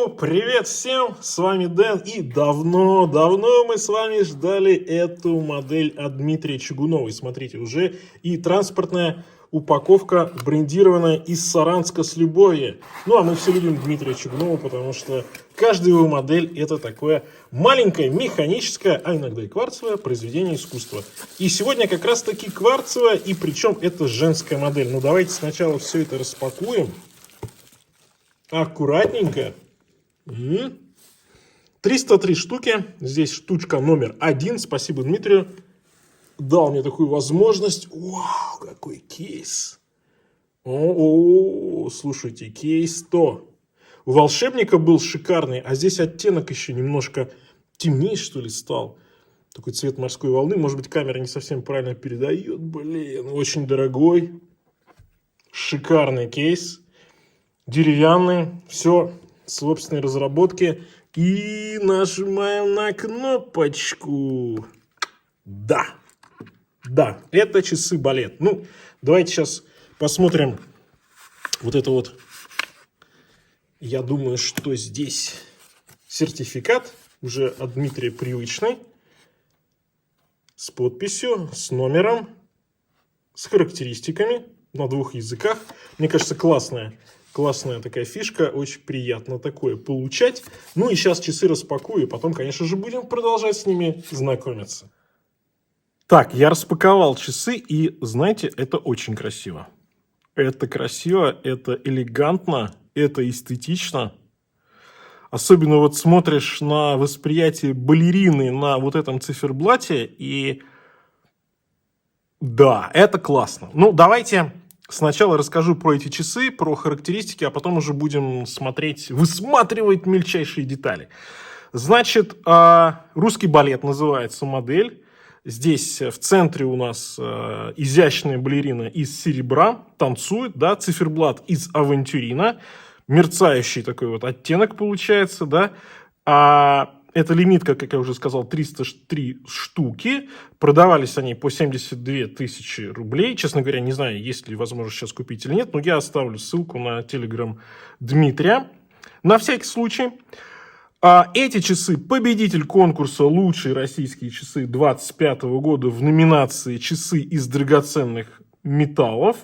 Привет всем, с вами Дэн, и давно мы с вами ждали эту модель от Дмитрия Чугунова. И смотрите, уже и транспортная упаковка брендированная из Саранска с любовью. Ну а мы все любим Дмитрия Чугунова, потому что каждая его модель это такое маленькое механическое, а иногда и кварцевое произведение искусства. И сегодня как раз таки кварцевое, и причем это женская модель. Ну давайте сначала все это распакуем. Аккуратненько. 303 штуки. Здесь штучка номер 1. Спасибо Дмитрию. Дал мне такую возможность. Вау, какой кейс. Слушайте, кейс 100. У волшебника был шикарный, а здесь оттенок еще немножко темнее, что ли, стал. Такой цвет морской волны. Может быть, камера не совсем правильно передает. Блин, очень дорогой. Шикарный кейс. Деревянный, все, собственные разработки. И нажимаем на кнопочку. Да, это часы балет. Ну, давайте сейчас посмотрим вот это вот. Я думаю, что здесь сертификат, уже от Дмитрия привычный, с подписью, с номером, с характеристиками на 2 языках. Мне кажется, классная такая фишка, очень приятно такое получать. Ну и сейчас часы распакую, и потом, конечно же, будем продолжать с ними знакомиться. Так, я распаковал часы, и, знаете, это очень красиво. Это красиво, это элегантно, это эстетично. Особенно вот смотришь на восприятие балерины на вот этом циферблате, и да, это классно. Ну, давайте сначала расскажу про эти часы, про характеристики, а потом уже будем высматривать мельчайшие детали. Значит, русский балет называется модель. Здесь в центре у нас изящная балерина из серебра, танцует, да, циферблат из авантюрина, мерцающий такой вот оттенок получается, да. Это лимитка, как я уже сказал, 303 штуки. Продавались они по 72 тысячи рублей. Честно говоря, не знаю, есть ли возможность сейчас купить или нет, но я оставлю ссылку на телеграм Дмитрия. На всякий случай, эти часы победитель конкурса «Лучшие российские часы 2025 года» в номинации «Часы из драгоценных металлов».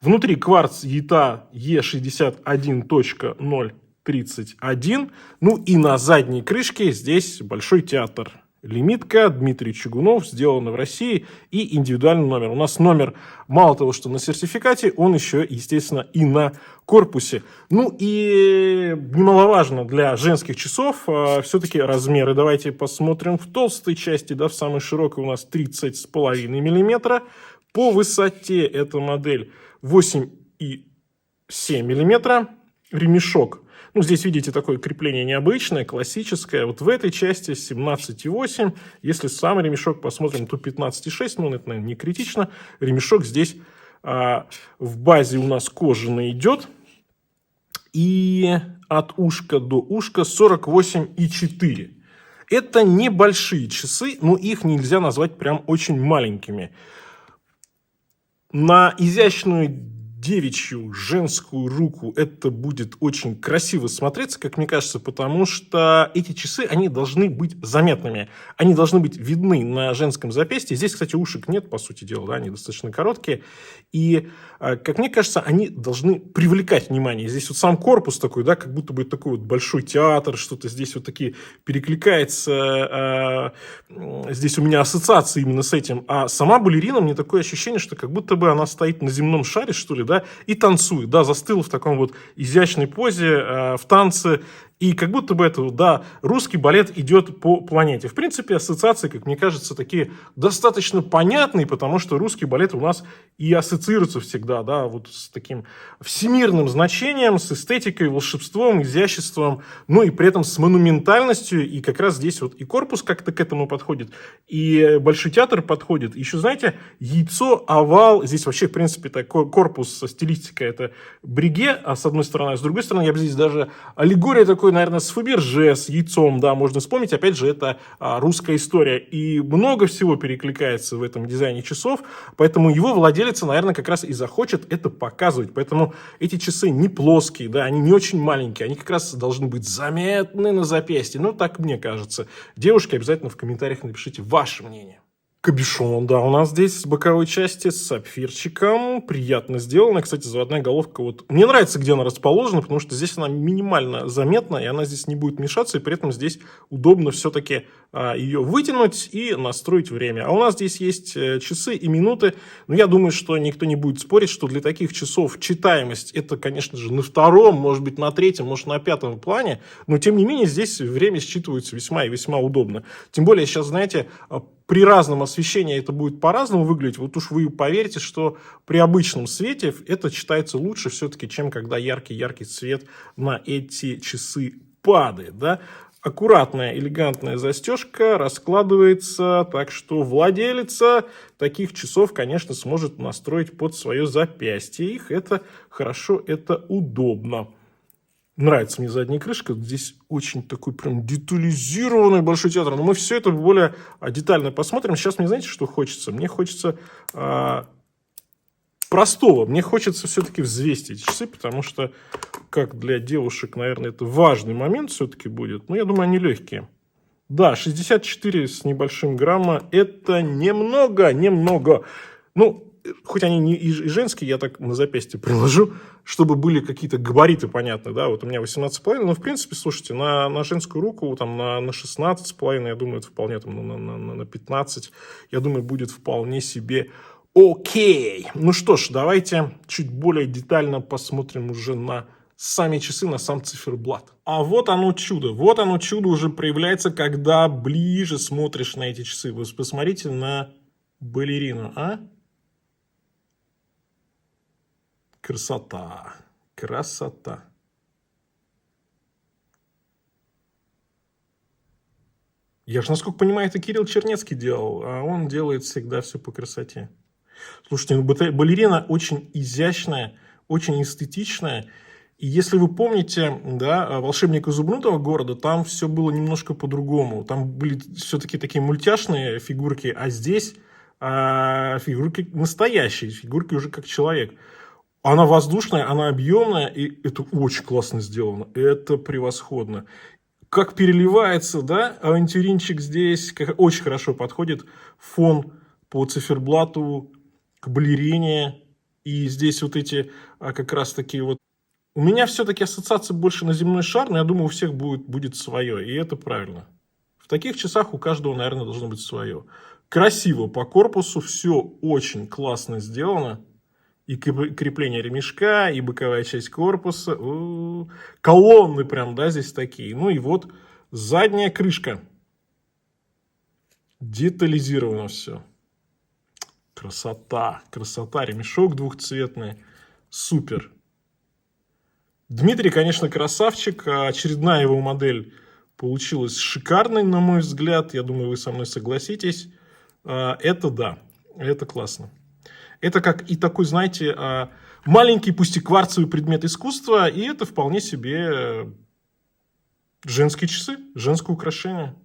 Внутри кварц ЯТА E61.031. Ну и на задней крышке здесь Большой театр. Лимитка, Дмитрий Чугунов, сделано в России, и индивидуальный номер. У нас номер, мало того, что на сертификате, он еще, естественно, и на корпусе. Ну и немаловажно для женских часов все-таки размеры. Давайте посмотрим в толстой части, да, в самой широкой у нас 30,5 мм. По высоте эта модель 8,7 мм. Ремешок. Ну, здесь, видите, такое крепление необычное, классическое. Вот в этой части 17,8. Если сам ремешок посмотрим, то 15,6. Ну, это, наверное, не критично. Ремешок здесь в базе у нас кожаный идет. И от ушка до ушка 48,4. Это небольшие часы, но их нельзя назвать прям очень маленькими. На изящную девичью, женскую руку это будет очень красиво смотреться, как мне кажется, потому что эти часы, они должны быть заметными. Они должны быть видны на женском запястье. Здесь, кстати, ушек нет, по сути дела, да, они достаточно короткие. И, как мне кажется, они должны привлекать внимание. Здесь вот сам корпус такой, да, как будто бы такой вот большой театр, что-то здесь вот такие перекликается. Здесь у меня ассоциации именно с этим. А сама балерина, мне такое ощущение, что как будто бы она стоит на земном шаре, что ли, да, и танцует, да, застыла в таком вот изящной позе, в танце, и как будто бы это, да, русский балет идет по планете. В принципе, ассоциации, как мне кажется, такие достаточно понятные, потому что русский балет у нас и ассоциируется всегда, да, вот с таким всемирным значением, с эстетикой, волшебством, изяществом, ну и при этом с монументальностью, и как раз здесь вот и корпус как-то к этому подходит, и Большой театр подходит. Еще, знаете, яйцо, овал, здесь вообще, в принципе, такой корпус, стилистика, это бриге, а с одной стороны, а с другой стороны, я бы здесь даже аллегория такой такой, наверное, с Фаберже, с яйцом, да, можно вспомнить. Опять же, это русская история. И много всего перекликается в этом дизайне часов, поэтому его владелец, наверное, как раз и захочет это показывать. Поэтому эти часы не плоские, да, они не очень маленькие, они как раз должны быть заметны на запястье. Ну, так мне кажется. Девушки, обязательно в комментариях напишите ваше мнение. Кабишон, да, у нас здесь с боковой части с сапфирчиком. Приятно сделано. Кстати, заводная головка. Вот мне нравится, где она расположена, потому что здесь она минимально заметна, и она здесь не будет мешаться, и при этом здесь удобно все-таки ее вытянуть и настроить время. А у нас здесь есть часы и минуты. Но я думаю, что никто не будет спорить, что для таких часов читаемость это, конечно же, на втором, может быть, на третьем, может, на пятом плане. Но, тем не менее, здесь время считывается весьма и весьма удобно. Тем более, сейчас, знаете, при разном освещении это будет по-разному выглядеть. Вот уж вы поверите, что при обычном свете это читается лучше все-таки, чем когда яркий-яркий свет на эти часы падает. Да? Аккуратная, элегантная застежка раскладывается, так что владелица таких часов, конечно, сможет настроить под свое запястье их. Это хорошо, это удобно. Нравится мне задняя крышка. Здесь очень такой прям детализированный большой театр. Но мы все это более детально посмотрим. Сейчас мне, знаете, что хочется? Мне хочется простого. Мне хочется все-таки взвесить эти часы, потому что, как для девушек, наверное, это важный момент все-таки будет. Но я думаю, они легкие. Да, 64 с небольшим грамма. Это немного. Ну, хоть они не и женские, я так на запястье приложу, чтобы были какие-то габариты понятны, да, вот у меня 18,5, но в принципе, слушайте, на женскую руку, там, на 16,5, я думаю, это вполне, там, на 15, я думаю, будет вполне себе окей. Ну что ж, давайте чуть более детально посмотрим уже на сами часы, на сам циферблат. А вот оно чудо уже проявляется, когда ближе смотришь на эти часы. Вы посмотрите на балерину, а? Красота. Я же, насколько понимаю, это Кирилл Чернецкий делал, а он делает всегда все по красоте. Слушайте, ну, балерина очень изящная, очень эстетичная. И если вы помните, да, «Волшебник изумрудного города», там все было немножко по-другому. Там были все-таки такие мультяшные фигурки, а здесь фигурки настоящие, фигурки уже как человек. Она воздушная, она объемная, и это очень классно сделано. Это превосходно. Как переливается, да, авантюринчик здесь, очень хорошо подходит фон по циферблату, к балерине. И здесь вот эти как раз такие вот... У меня все-таки ассоциация больше на земной шар, но я думаю, у всех будет свое, и это правильно. В таких часах у каждого, наверное, должно быть свое. Красиво по корпусу, все очень классно сделано. И крепление ремешка, и боковая часть корпуса. Колонны прям, да, здесь такие. Ну и вот задняя крышка. Детализировано все. Красота. Ремешок двухцветный. Супер. Дмитрий, конечно, красавчик. Очередная его модель получилась шикарной, на мой взгляд. Я думаю, вы со мной согласитесь. Это да, это классно. Это как и такой, знаете, маленький, пусть и кварцевый предмет искусства, и это вполне себе женские часы, женское украшение.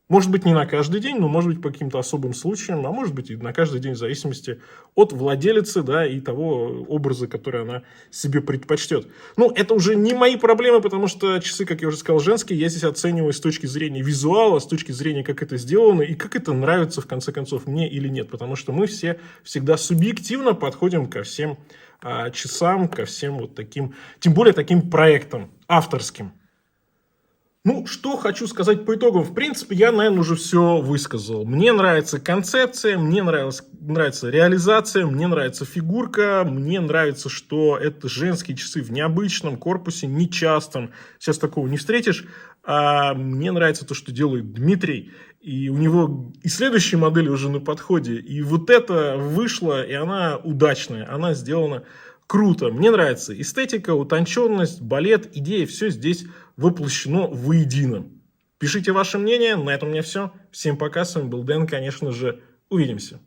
Может быть, не на каждый день, но может быть по каким-то особым случаям, а может быть и на каждый день в зависимости от владелицы, да, и того образа, который она себе предпочтет. Ну, это уже не мои проблемы, потому что часы, как я уже сказал, женские. Я здесь оцениваю с точки зрения визуала, с точки зрения, как это сделано и как это нравится, в конце концов, мне или нет. Потому что мы все всегда субъективно подходим ко всем часам, ко всем вот таким, тем более таким проектам авторским. Ну, что хочу сказать по итогам. В принципе, я, наверное, уже все высказал. Мне нравится концепция, мне нравится реализация, мне нравится фигурка, мне нравится, что это женские часы в необычном корпусе, нечастом. Сейчас такого не встретишь. Мне нравится то, что делает Дмитрий. И у него и следующие модели уже на подходе. И вот это вышло, и она удачная, она сделана круто. Мне нравится эстетика, утонченность, балет, идея, все здесь воплощено воедино. Пишите ваше мнение, на этом у меня все. Всем пока, с вами был Дэн, конечно же, увидимся.